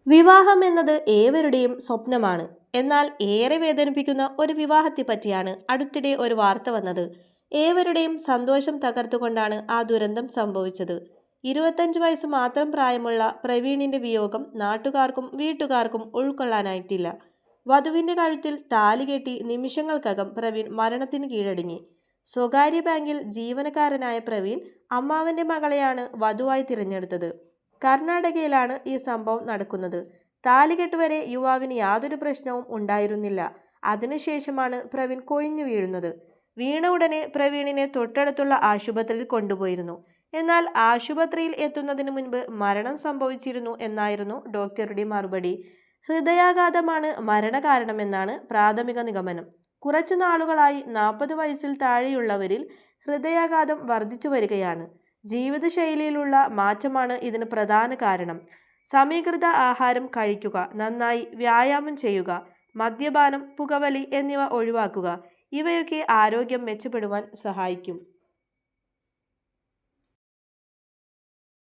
വിവാഹം എന്നത് ഏവരുടെയും സ്വപ്നമാണ്. എന്നാൽ ഏറെ വേദനിപ്പിക്കുന്ന ഒരു വിവാഹത്തെ പറ്റിയാണ് അടുത്തിടെ ഒരു വാർത്ത വന്നത്. ഏവരുടെയും സന്തോഷം തകർത്തുകൊണ്ടാണ് ആ ദുരന്തം സംഭവിച്ചത്. 25 വയസ്സ് മാത്രം പ്രായമുള്ള പ്രവീണിന്റെ വിയോഗം നാട്ടുകാർക്കും വീട്ടുകാർക്കും ഉൾക്കൊള്ളാനായിട്ടില്ല. വധുവിന്റെ കഴുത്തിൽ താലി കെട്ടി നിമിഷങ്ങൾക്കകം പ്രവീൺ മരണത്തിന് കീഴടങ്ങി. സ്വകാര്യ ബാങ്കിൽ ജീവനക്കാരനായ പ്രവീൺ അമ്മാവന്റെ മകളെയാണ് വധുവായി തിരഞ്ഞെടുത്തത്. കർണാടകയിലാണ് ഈ സംഭവം നടക്കുന്നത്. താലികെട്ട് വരെ യുവാവിന് യാതൊരു പ്രശ്നവും ഉണ്ടായിരുന്നില്ല. അതിനുശേഷമാണ് പ്രവീൺ കൊഴിഞ്ഞു വീഴുന്നത്. വീണ ഉടനെ പ്രവീണിനെ തൊട്ടടുത്തുള്ള ആശുപത്രിയിൽ കൊണ്ടുപോയിരുന്നു. എന്നാൽ ആശുപത്രിയിൽ എത്തുന്നതിന് മുൻപ് മരണം സംഭവിച്ചിരുന്നു എന്നായിരുന്നു ഡോക്ടറുടെ മറുപടി. ഹൃദയാഘാതമാണ് മരണകാരണമെന്നാണ് പ്രാഥമിക നിഗമനം. കുറച്ചു നാളുകളായി 40 വയസ്സിൽ താഴെയുള്ളവരിൽ ഹൃദയാഘാതം വർദ്ധിച്ചു വരികയാണ്. ജീവിതശൈലിയിലുള്ള മാറ്റമാണ് ഇതിന് പ്രധാന കാരണം. സമീകൃത ആഹാരം കഴിക്കുക, നന്നായി വ്യായാമം ചെയ്യുക, മദ്യപാനം, പുകവലി എന്നിവ ഒഴിവാക്കുക. ഇവയൊക്കെ ആരോഗ്യം മെച്ചപ്പെടുവാൻ സഹായിക്കും.